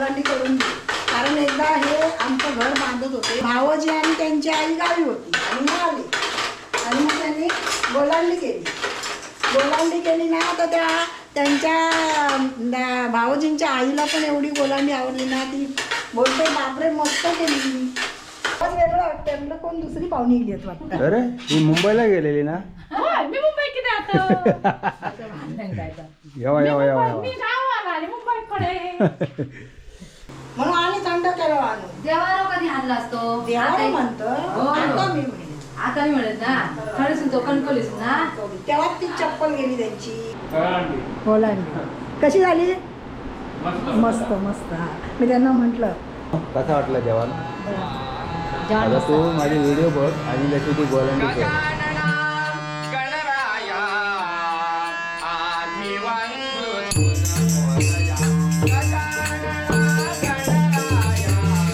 गोलांडी करून दिली. कारण एकदा हे आमचं घर बांधत होते, भावजी आणि त्यांची आई गावी होती आणि मग आली आणि मग त्यांनी गोलांडी केली ना. तर त्यांच्या भावजींच्या आईला पण एवढी गोलांडी आवडली ना, ती बोलते बापरे मस्त केली. पण वेगळं वाटतं, आपलं कोण दुसरी पाहुणी गेली वाटतं. अरे ही मुंबईला गेलेली ना. मी मुंबई किती आता येवा येवा येवा मी येवा. गावाला आले मुंबईकडे म्हणून आम्ही थंड केलं आणून देवाला कधी आणला असतो देवाला म्हणतो. हो. आता मी म्हणेन. आता मी म्हणत ना खरंच तो कणकोलीस ना तेव्हा ती चप्पल गेली त्यांची. गोलांडी कशी झाली? मस्त मस्त. हा मी त्यांना म्हटलं कसं वाटलं जेवण? आता तू माझे व्हिडिओ बघ आणि त्याची ती गोलांडी कर.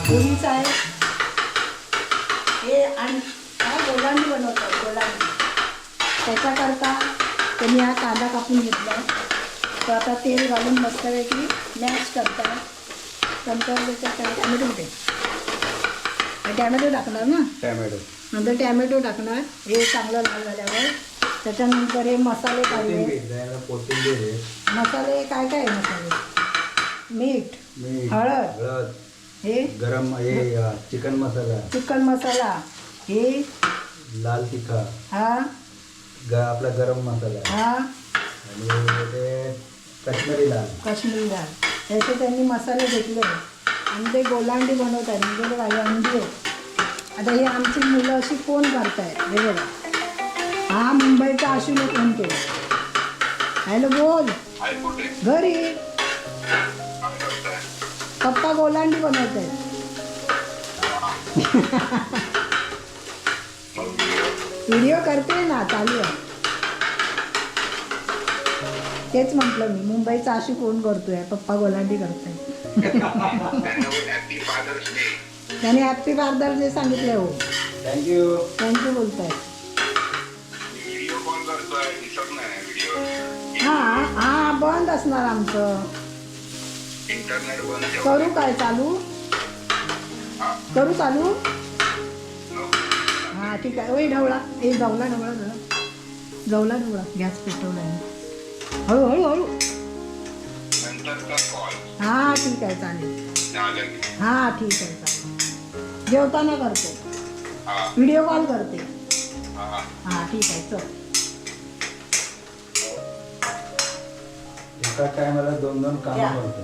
मुलीच आहे हे आणि गोलांडी बनवतात. गोलांडी त्याच्याकरता त्यांनी हा कांदा कापून घेतला. तर आता तेल घालून मस्तपैकी मॅश करतात. नंतर त्याच्यात टॅमॅटो टाकणार ना. टॅमॅटो नंतर टॅमॅटो टाकणार. हे चांगलं लाल झाल्यावर त्याच्यानंतर हे मसाले काढले. कोथिंबीर मसाले काय काय आहे? मसाले मीठ, हळद, हे गरम हे चिकन मसाला, हे लाल तिखट, हा आपला गरम मसाला हा आणि ते काश्मीरी लाल. याचे त्यांनी मसाले घेतले आणि ते गोलांडी बनवत आहे. म्हणजे काही अंडी आहेत. आता हे आमची मुलं अशी फोन करतायत. हे बघा, हा मुंबईचा आशूने फोन केला. हॅलो बोल. घरी पप्पा गोलांडी बनवत आहेत. व्हिडिओ करते ना, चालू आहे. तेच म्हटलं मी, मुंबईचा आशू फोन करतोय, पप्पा गोलांडी करताय. त्याने हॅपी फादर्स डे सांगितलं. हो थँक्यू बोलताय. हा बंद असणार आमचं. करू काय चालू? करू चालू? हा ठीक आहे. ओय ढवळा, ए ढवळा गॅस पेटवला आहे. हळू हा ठीक आहे चालेल. हा ठीक आहे चालेल. जेवताना करते, व्हिडिओ कॉल करते. हा ठीक आहे चल. एका टायमाला 2 कामं करतो.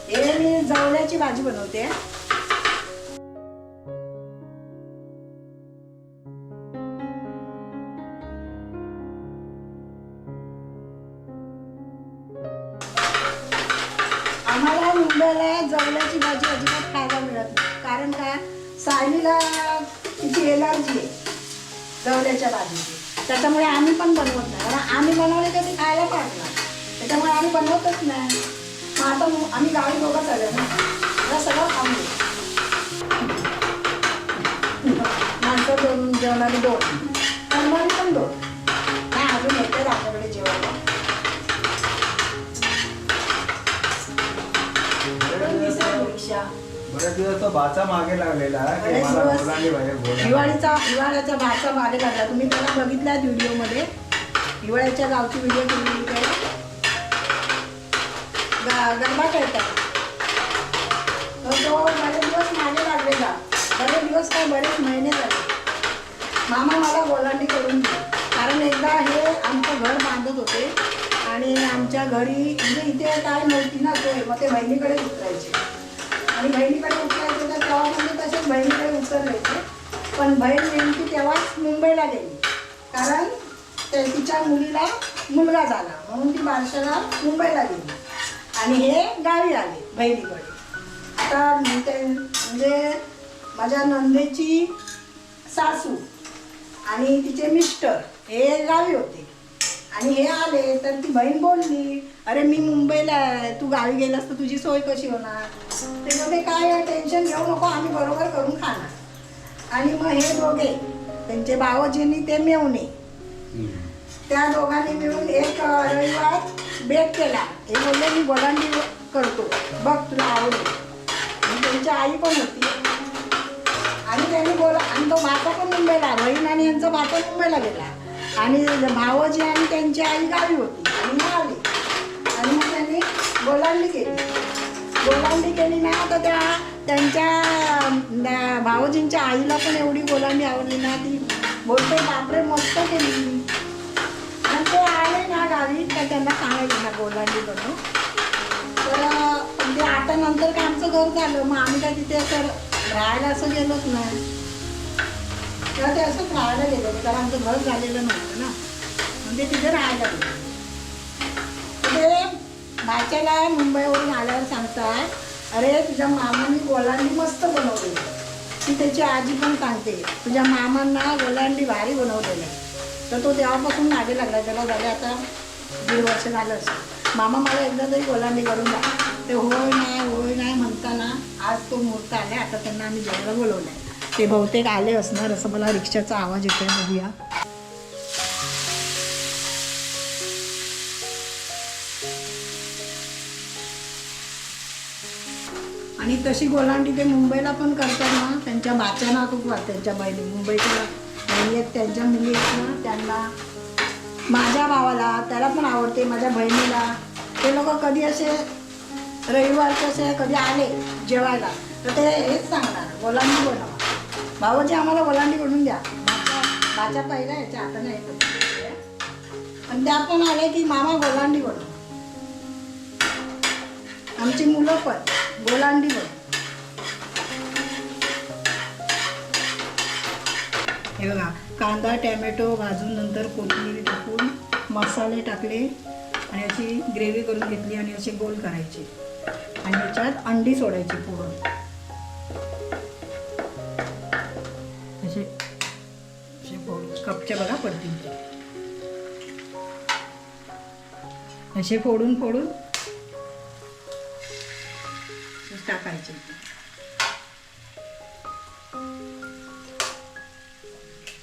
हे मी जवळ्याची भाजी बनवते. आम्हाला मुंबईला जवळ्याची भाजी अजिबात खायला मिळत नाही. कारण काय, सायलीला तिची एलर्जी आहे जवळ्याच्या भाजीची. त्याच्यामुळे आम्ही पण बनवत नाही. कारण आम्ही बनवले तर ती खायला पाहिजे. त्याच्यामुळे आम्ही बनवतच नाही. मग आता आम्ही गावी दोघं चालू ना, मला सगळं खाऊन माणसं 2 जेवणारी 2 कर्मचारी पण 2 नाही. अजून येते आपल्याकडे जेवायला. बरेच दिवस तो बाचा मागे लागलेला की मला गोलांडी पाहिजे. हिवाळ्याचा भाचा मागे लागला. तुम्ही त्याला बघितला व्हिडिओमध्ये. हिवाळ्याच्या गावची व्हिडिओ केलेली काय गरबा खेळतात. तर तो बरेच दिवस मागे लागलेला. बरेच दिवस काय, बरेच महिने झाले. मामा मला गोलांडी करून दिली. कारण एकदा हे आमचं घर बांधत होते आणि आमच्या घरी म्हणजे इथे काय नव्हती ना सोय. मग ते बहिणीकडे उतरायचे आणि बहिणीकडे उतरायचे. तर तेव्हा म्हणजे तसेच बहिणीकडे उतरले. पण बहीण नेमकी तेव्हाच मुंबईला गेली. कारण तिच्या मुलीला मुलगा झाला म्हणून ती बारशाला मुंबईला गेली आणि हे गावी आले बहिणीकडे. आता म्हणजे माझ्या नंदेची सासू आणि तिचे मिस्टर हे गावी होते आणि हे आले. तर ती बहीण बोलली, अरे मी मुंबईला आहे, तू गावी गेलास तर तुझी सोय कशी होणार? ते बोलते काय टेन्शन घेऊ नको, आम्ही बरोबर करून खाणार. आणि मग हे दोघे त्यांचे भावजींनी ते मेवणे त्या दोघांनी मिळून एक रविवार बेत केला. हे बोलले मी गोलांडी करतो, बघ तुला आवडेल. आणि त्यांची आई पण होती आणि त्यांनी आणि तो भाचा पण मुंबईला, बहीण आणि यांचा भाचा मुंबईला गेला आणि भावजी आणि त्यांची आई गावी होती आणि मग आली आणि मग त्यांनी गोलांडी केली ना. तर त्यांच्या भावजींच्या आईला पण एवढी गोलांडी आवडली ना, ती बोलते बापरे मस्त केली. आणि ते आले ना गावी तर त्यांना सांगायचं ना गोलांडी बनव. तर ते आता नंतर काय आमचं घर झालं, मग आम्ही काय तिथे असं राहायला असं गेलोच नाही. तेव्हा ते असंच राहायला गेलो कारण आमचं घर झालेलं नव्हतं ना, म्हणजे तिथे राहायला गेलो. ते भाच्याला मुंबईवरून आल्यावर सांगतात, अरे तुझ्या मामांनी गोलांडी मस्त बनवली. ती त्याची आजी पण सांगते तुझ्या मामांना गोलांडी भारी बनवलेलं आहे. तर तो तेव्हापासून मागे लागला. त्याला झाले आता 1.5 वर्ष झालं असं. मामा मला एकदा तरी गोलांडी करून द्या. ते होय नाही म्हणताना आज तो मुहूर्त आले. आता त्यांना आम्ही जेवायला बोलवलं आहे. ते बहुतेक आले असणार असं मला रिक्षाचा आवाज येतोय, बघूया. आणि तशी गोलांडी ते मुंबईला पण करतात ना, त्यांच्या बाच्यांना खूप त्यांच्या बहिणी मुंबईच्या बहिणी आहेत, त्यांच्या मुली आहेत ना, त्यांना माझ्या भावाला त्याला पण आवडते, माझ्या बहिणीला. ते लोक कधी असे रविवारचे असे कधी आले जेवायला तर ते हेच सांगणार गोलांडी बनवा. भावाजी आम्हाला गोलांडी बनवून द्या. भाच्या पहिल्या याच्या हाताने येत पण त्या पण आले की मामा गोलांडी बनव. आमची मुलं पण गोलांडी बनव. हे बघा, कांदा टॅमॅटो भाजून नंतर कोथिंबीर टाकून मसाले टाकले आणि अशी ग्रेव्ही करून घेतली आणि असे गोल करायचे आणि याच्यात अंडी सोडायची पुरण. असे कपच्या बघा पडतील असे फोडून टाकायचे.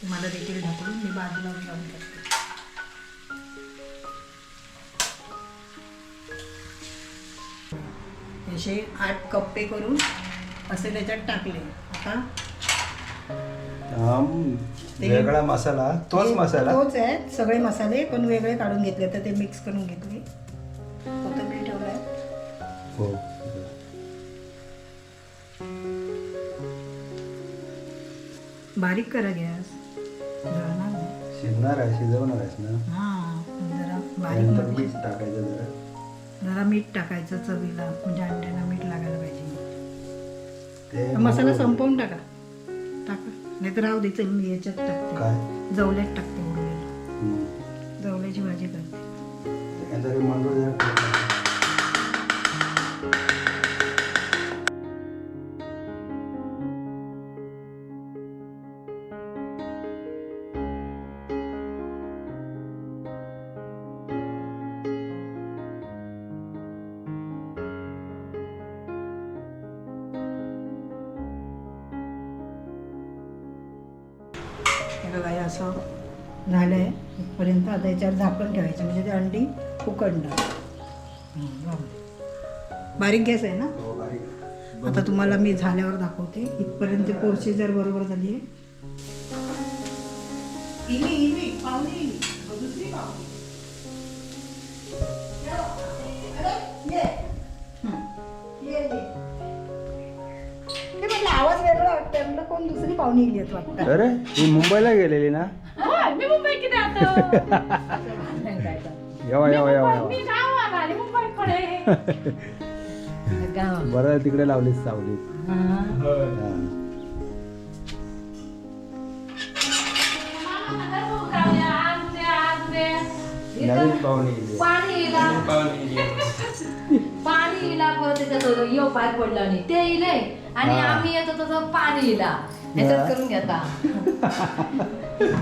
तुम्हाला देखील ढकलून मी बाजूला लावून टाकते. असे 8 कप्पे करून असे त्याच्यात टाकले. आता वेगळा मसाला तोच आहे, सगळे मसाले पण वेगळे काढून घेतले. तर ते मिक्स करून घेतले. कोथिंबीर ठेवलाय. हो, बारीक करा गॅस. शिजवणार आहेस ना. हां, जरा नंतर बारीक मीठ टाकायचं, जरा मीठ टाकायचं चवीला, म्हणजे अंड्याला मीठ लागायला पाहिजे. ते मसाला संपवून टाका. नाही तर राहू दे, चल मी याच्यात टाकते. काय जवल्यात टाकते. उडवेला जवल्याची भाजी करते. हे बघा, हे असं झालं आहे इथपर्यंत. आता याच्यावर झाकण ठेवायचं म्हणजे ते अंडी उकडणार. बारीक गॅस आहे ना. आता तुम्हाला मी झाल्यावर दाखवते. इथपर्यंत प्रोसिजर बरोबर झाली आहे. आवाज वेगळा वाटतंय. म्हणलं कोण दुसरी पाहुणी गेली आहेत वाटतं. अरे ही मुंबईला गेलेली ना. होय, मी मुंबई किती आता मी गाव आला मुंबईकडे. बरं तिकडे लावलीस सावलीत. नवीन पाणी इला परत त्याच्यात यो पाय पडला नाही ते इले आणि आम्ही येतो तसं पाणी इला ह्याच्यात करून घेता.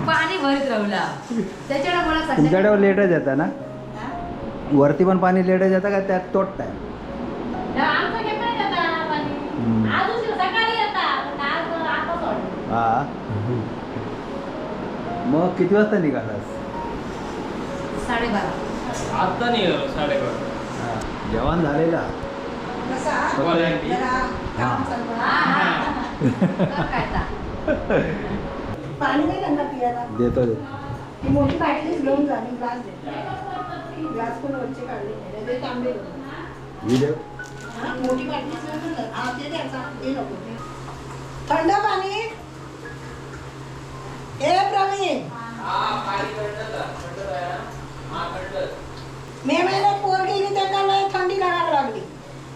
पाणी भरीत राहला त्याच्याकडे मला तुमच्याकडे लेटच येतं ना. वरती पण पाणी लेटच येतं का त्यात तोट टाइम. आमचं घेतलं जाता पाणी आज सकाळी येतात आता सोड. हा, मग किती वाजता निघालास? 12:30. आता नाही गेलो 12:30. हा, जेवण झालेला कसा गोलांडी. जरा काम चालू आहे. तर काय आता? पाणी नाही त्यांना पियाला देतो ती मोठी बाटलीच घेऊन जा मी ग्लास दे ग्लास पण वरचे काढले नाही ते तांबे घेऊन. व्हिडिओ हा, मोठी बाटलीच घेऊन जा. हा, ते द्यायचा ते नको ते. थंड पाणी ए प्रवीण मे महिन्यात पोर गेली त्यांना लय थंडी लागायला लागली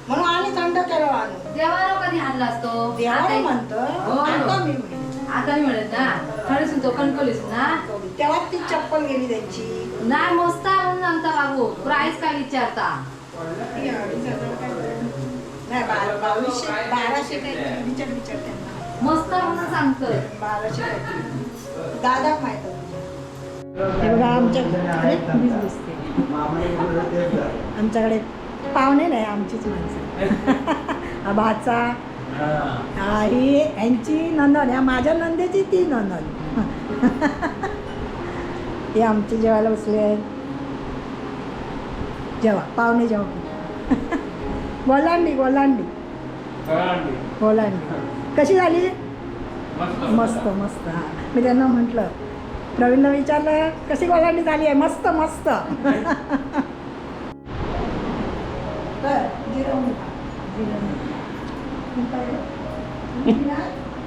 म्हणून आम्ही थंड केलं आणून देवाला कधी आणला असतो देवाला म्हणतो हो. आता मी म्हणते. आता मी म्हणत ना खरंच तो कणकवलीस ना तेव्हा ती चप्पल गेली त्यांची नाही मस्त आहे म्हणून सांगता बाबू प्राईस काय विचारता ती 2,500 काय बरं. नाही 1200 काय विचार त्यांना मस्त आहे म्हणून सांगतोय 1200 काय दादा माहित आहे. हे बघा आमच्याकडे मीच दिसते आमच्याकडे पाहुणे नाही आमचीच माणसं हा भाचा हा ही यांची नंदन ह्या माझ्या नंदेची ती नंदन ही आमची जेवायला बसले आहेत जेवा पाहुणे जेवा गोलांडी कशी झाली मस्त मस्त हा मी त्यांना म्हटलं प्रवीणनं विचारलं कशी गोलांडी झाली आहे मस्त मस्त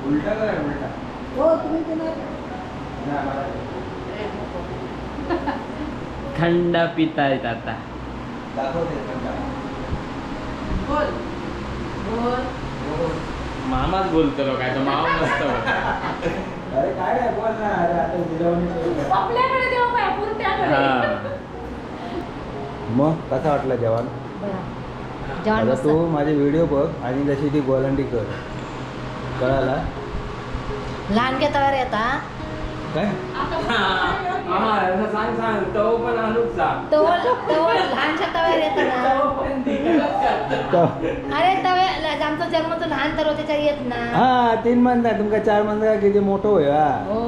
उलटा काय उलटा हो तुम्ही पिणार थंड पितायत आता. दाखवते थंडा. बोल बोल मामाच बोलतो काय तर मामा नसतं. अरे काय नाही बोल ना अरे आता जिजाऊने आपल्याकडे देऊ काय आपण त्याकडे हा. मग कसा वाटला जेवण जेवण आता मस्त. तू माझे व्हिडिओ बघ आणि जशी ती गोलांडी कर कळाला लहान घेतावर येता काय सांग तो पण आणूच सांग. तो लहानशा तव्यावर येतं ना अरे तवे आमचा जन्म तो लहान तर त्याच्या येत ना हा 3 महिना तुमका 4 महिना किती मोठं होय हा हो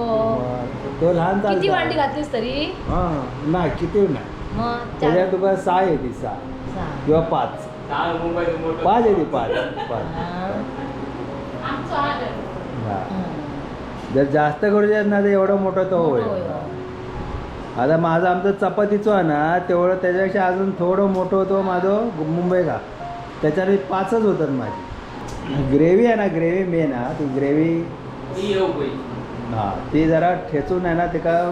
तो लहान चालतो किती वांडी घातलीस तरी हा नाही किती नाही मग त्याच्यात तुका 6 येते 6 किंवा 5 सांग मुंबईत मोठं 5 येते 5 हा जर जास्त करूयात ना तर एवढं मोठं तो होय आता माझं आमचं चपातीचं आहे ना तेवढं त्याच्यापेक्षा अजून थोडं मोठं होतं माझं मुंबई का त्याच्यात 5च होतात माझी ग्रेव्ही आहे ना ग्रेव्ही मेन हा ती ग्रेव्ही येऊ बाई. हा ती जरा ठेचून आहे ना त्याला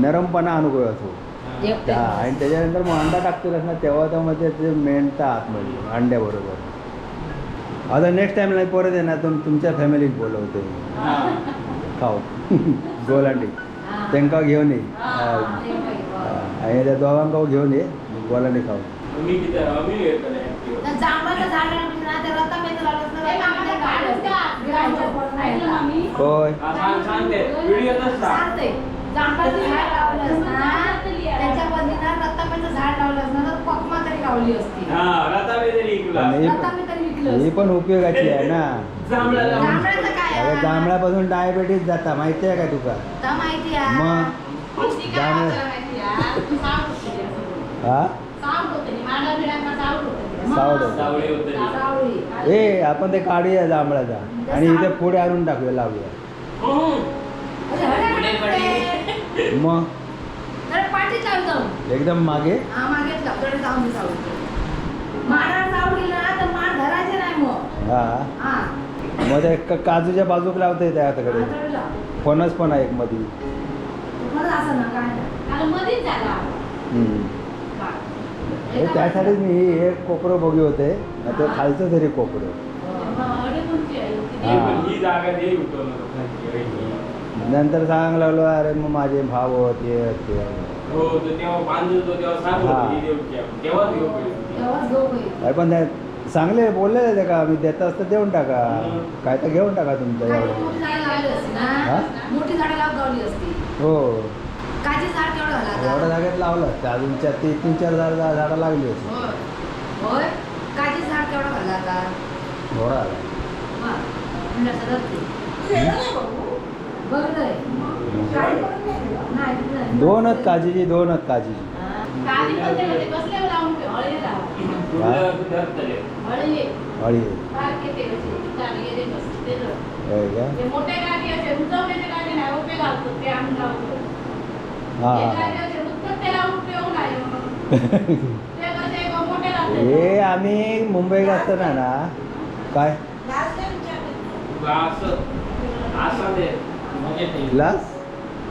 नरमपणा अनुभव असतो हा आणि त्याच्यानंतर मग अंडा टाकतोस ना तेव्हा तर मग ते मेंढता आतमध्ये अंड्याबरोबर आता नेक्स्ट टाइमला परत येणार तुमच्या फॅमिलीत बोलवते हा. खाऊ गोलांडी त्यांना घेऊन ये आणि त्या दोघांका घेऊन ये गोलांडी खाऊ मी घेतो नाही. जांभळाचं झाड आहे ना, त्या रताळ्याचं लावलं असतं, होय हा, सांग ते व्हिडिओतच सांग. सांगते. जांभळाचं झाड लावलं असतं ना, त्याच्या बदलीनं रताळ्याचं झाड लावलं असतं तर कोकमा तरी लावली असती. हा रताळे जरी इकला. आणि रताळी तरी विकलं ही असतं. पण उपयोगाची आहे ना जांभळाला जांभळाचं काय अगं आहे? जांभळापासून डायबिटीस जाता माहिती आहे का तुका तर माहिती आहे. मग जांभळा हा सावड होतं. सावळी होतं. सावळी. ए आपण ते काढूया जांभळाचा आणि इथे पुढे आणून टाकूया लावूया अरे, हडे, हडे. मग तर पाठीत लावून जाऊन. एकदम मागे हा, मागेच लाव. थोडे जाऊन दे सावळी. माडावर सावळी ना तर माड धरायचे नाही मग. हा हा. मग ते काजूच्या बाजूक लावता येते आताकडे थोडे लाव. फणस पण आहे एक मध्ये मला असं ना काय नाही. कारण मध्येच झाला. हे त्यासाठीच मी हे एक कोपरं बघी होते ते खालचं तरी कोपरं ही पण ही जागा दे उठवलं. नंतर सांग लागलो अरे मग माझे भाव ते हो तर तेव्हा बांधून तो तेव्हा सांगू हा. ही देऊची आपण. तेव्हाच घेऊ पहिले. तेव्हाच घेऊ बाई. अरे पण ते चांगले बोललेले ते का मी देत असतं देऊन टाका काय तर घेऊन टाका तुमचं काही एवढं मोठी झाडं लावली असती हा? ना, मोठी झाडं लावली असती. हो काजी झाड केवढं झालं एवढ्या आता? जागेत लावलं असतं अजून 3-4 झाडं लागली असती होय. होय. काजी झाड केवढं झालं आता? थोडा आला हा. म्हणलं सगळं ते. वेगळं नाही बघू. बघतोय. काही पण नाही. नाही, नाही. 2च काजीची 2च काजीची हा. काली होते होते कसले लावून ठेव, हळदी लावा. हळदी. हळी बारके ते कसे, गाडी येते बस, ते जर. होय का ते मोठे गाडी असे, रुजवलेले गाडी नाही, उभे घालतो, ते आम्ही लावतो. हा हे गाडी असे, रुजवत त्याला उपयोग नाही. ते कसे मोठे लावते. हे आम्ही मुंबईत असताना ना काय लास्ट टाइम विचारते. असं दे म्हणजे ते. ग्लास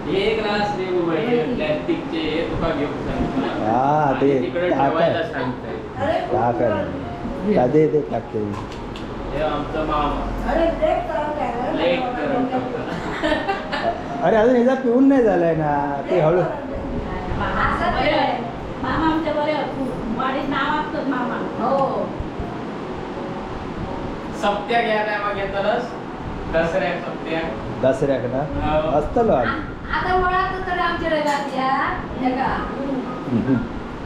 एक ग्लास दे बाबा, हे प्लॅस्टिकचे हे तुका घेऊन सांगतो. हा, ते आणि तिकडे टाकाय. ठेवायला सांगताय. अरे टाकाय ते टाकते हे आमचा मामा अरे ब्रेक करून द्या. लेट करत होता. अरे अजून एकदा पिऊन नाही झालाय ना ते हळू मामा आमच्या बरे वाडीत नाव असतात मामा. हो. सप्त्या घ्या नाही मग घेतालच दसऱ्या सप्त्या. दसऱ्याक ना असतलो आम्ही आता ओळखतो तर आमच्या रगात या. हे का?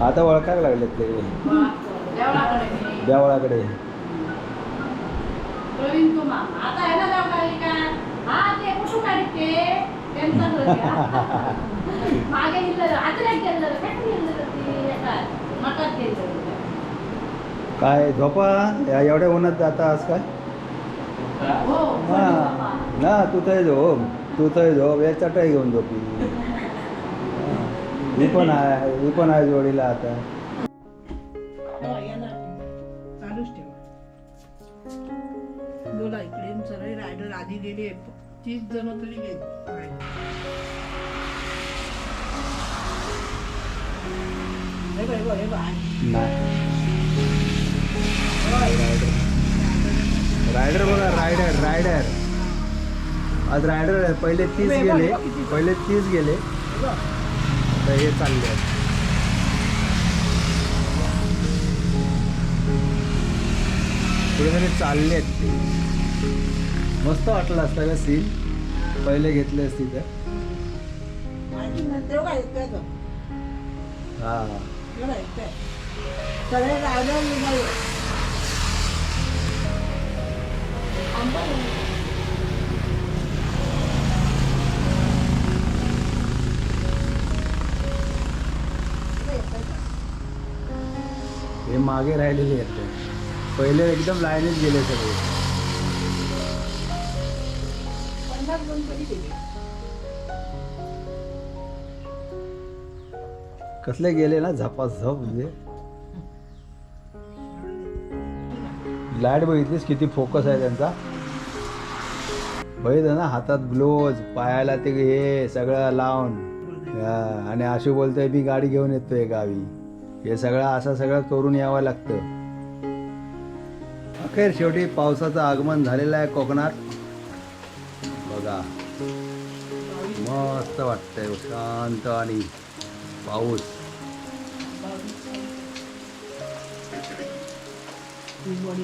आता ओळखायला लागले ते देवळाकडे मी. देवळाकडे प्रवीण कुमार. आता आहे ना देवळाली का? हा, ते कुठून काढते? त्यांचं घर आहे. मागे गेलं, आजऱ्यात गेलं, फेकून गेलं ते एका मठात गेलं. काय झोपा एवढ्या उन्हात जाता आज काय हो, हा ना तू तर झोप एक चटई घेऊन झोपी मी पण आहे जोडीला आता हो, येणार. चालूच ठेवा. बोला इकडे सगळे रायडर आधी गेले 30 जण तरी गेले. हे बघ, हे बघ, हे बघ. रायडर बघा रायडर आज रायडर आहे. पहिले 30 गेले आता हे चालले आहेत. कुठेतरी चालले आहेत ते. मस्त वाटलं असतं का सीन पहिले घेतले असती तर. माहिती नंतर काय इतकं तो. हा हे बघ, इतकं. सगळे रायडर निघाले. हे मागे राहिलेले आहेत ते. पहिले एकदम लाईनीत गेले सगळे. 50 जण तरी गेले. कसले गेले ना झपाझप म्हणजे लाईट बघितलीस किती फोकस आहे त्यांचा. बघितलं ना हातात ग्लोव्ज पायाला ते हे सगळं लावून. हा, आणि आशू बोलतोय मी गाडी घेऊन येतोय गावी. हे सगळं असं सगळं करून यावं लागतं. अखेर शेवटी पावसाचं आगमन झालेलं आहे कोकणात. बघा मस्त वाटतंय शांत आणि पाऊस. ती बॉडी